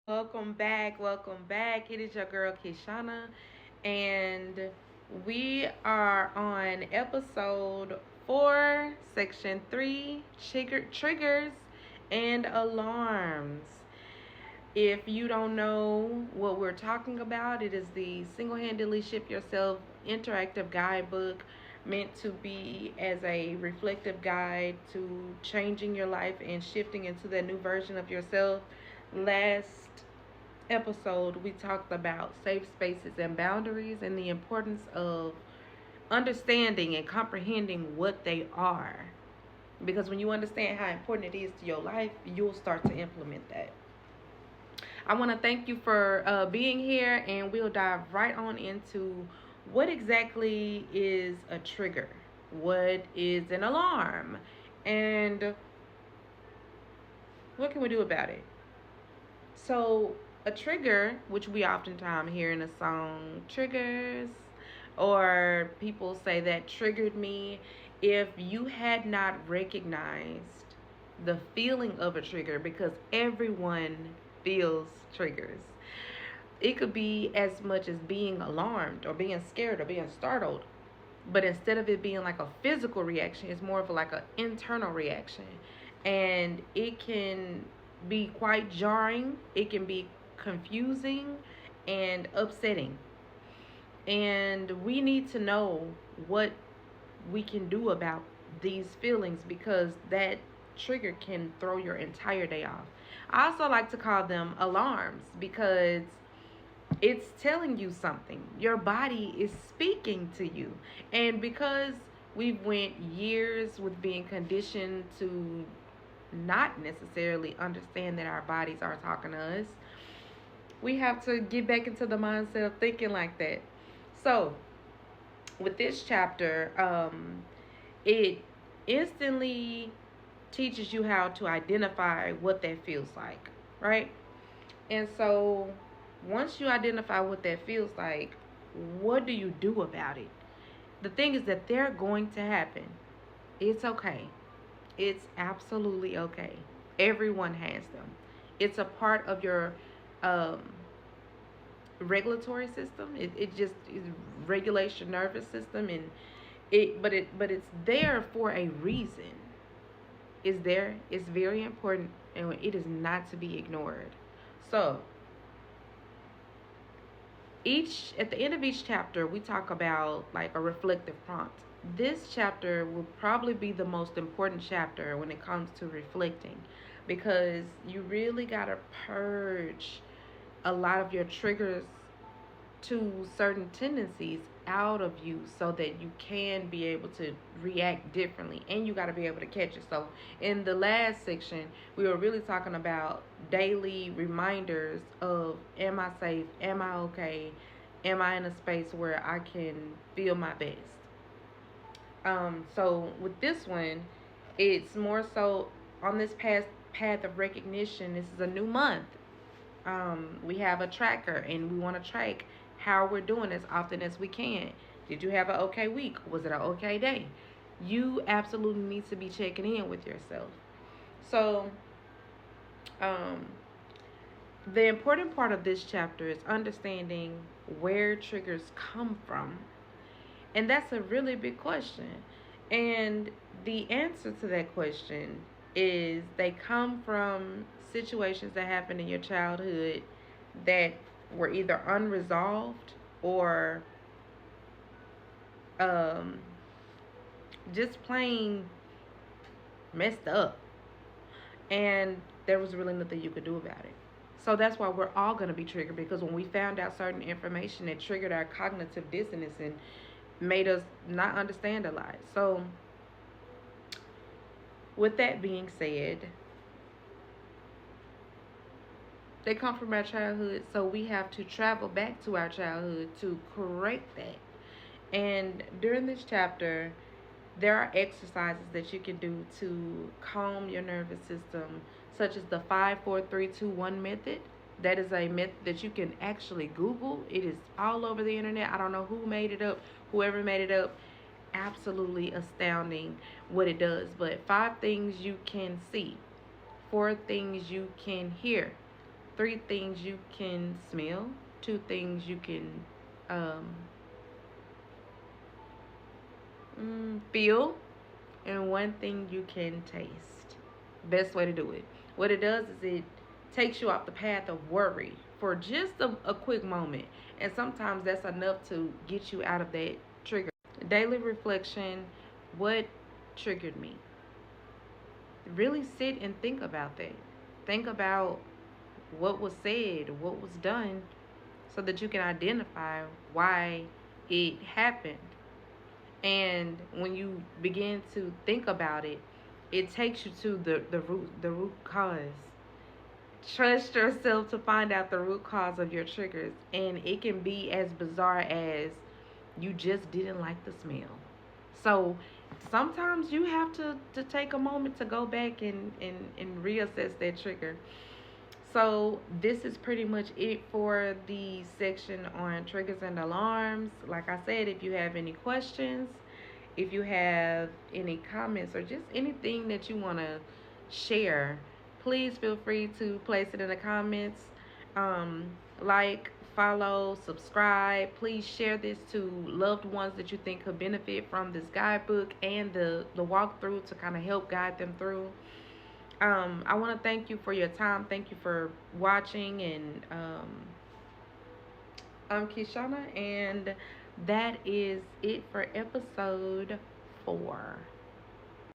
Welcome back. Welcome back. It is your girl Kishana, and we are on episode 4, section 3, triggers and alarms. If you don't know what we're talking about, it is the Single Handedly Ship Yourself interactive guidebook meant to be as a reflective guide to changing your life and shifting into that new version of yourself. Last episode, we talked about safe spaces and boundaries and the importance of understanding and comprehending what they are. Because when you understand how important it is to your life, you'll start to implement that. I want to thank you for being here, and we'll dive right on into what exactly is a trigger, what is an alarm, and what can we do about it. So, a trigger, which we oftentimes hear in a song, triggers, or people say that triggered me. If you had not recognized the feeling of a trigger, because everyone feels triggers, it could be as much as being alarmed or being scared or being startled. But instead of it being like a physical reaction, it's more of like an internal reaction. And it can be quite jarring, it can be confusing and upsetting. And we need to know what we can do about these feelings, because that trigger can throw your entire day off. I also like to call them alarms because it's telling you something. Your body is speaking to you. And because we've went years with being conditioned to not necessarily understand that our bodies are talking to us, we have to get back into the mindset of thinking like that. So, with this chapter, it instantly teaches you how to identify what that feels like, right? And so, once you identify what that feels like, what do you do about it? The thing is that they're going to happen. It's okay. It's absolutely okay. Everyone has them. It's a part of your um, regulatory system. It just is regulates your nervous system, and but it's there for a reason. It's there. It's very important, and it is not to be ignored. So each at the end of each chapter, we talk about like a reflective prompt. This chapter will probably be the most important chapter when it comes to reflecting, because you really got to purge a lot of your triggers to certain tendencies out of you so that you can be able to react differently, and you got to be able to catch it. So in the last section, we were really talking about daily reminders of, am I safe, am I okay, am I in a space where I can feel my best. So with this one, it's more so on this path of recognition. This is a new month. We have a tracker, and we want to track how we're doing as often as we can. Did you have an okay week? Was it an okay day? You absolutely need to be checking in with yourself. So, um, the important part of this chapter is understanding where triggers come from. And that's a really big question. And the answer to that question is they come from situations that happened in your childhood that were either unresolved or um, just plain messed up. And there was really nothing you could do about it. So that's why we're all going to be triggered, because when we found out certain information, it triggered our cognitive dissonance and made us not understand a lot. So, with that being said, they come from our childhood, so we have to travel back to our childhood to correct that. And during this chapter, there are exercises that you can do to calm your nervous system, such as the 5 4 3 2 1 method. That is a method that you can actually Google. It is all over the internet. I don't know who made it up, whoever made it up. Absolutely astounding what it does. But 5 things you can see, 4 things you can hear, three things you can smell, two things you can um, feel, and one thing you can taste. Best way to do it. What it does is it takes you off the path of worry for just a quick moment. And sometimes that's enough to get you out of that trigger. Daily reflection. What triggered me? Really sit and think about that. Think about what was said, what was done, so that you can identify why it happened. And when you begin to think about it, it takes you to the root cause. Trust yourself to find out the root cause of your triggers. And it can be as bizarre as you just didn't like the smell. So sometimes you have to take a moment to go back and reassess that trigger. So this is pretty much it for the section on triggers and alarms. Like I said, if you have any questions, if you have any comments, or just anything that you want to share, please feel free to place it in the comments. Um, like, follow, subscribe. Please share this to loved ones that you think could benefit from this guidebook and the walkthrough to kind of help guide them through. I want to thank you for your time. Thank you for watching. And I'm Kishana, and that is it for episode 4.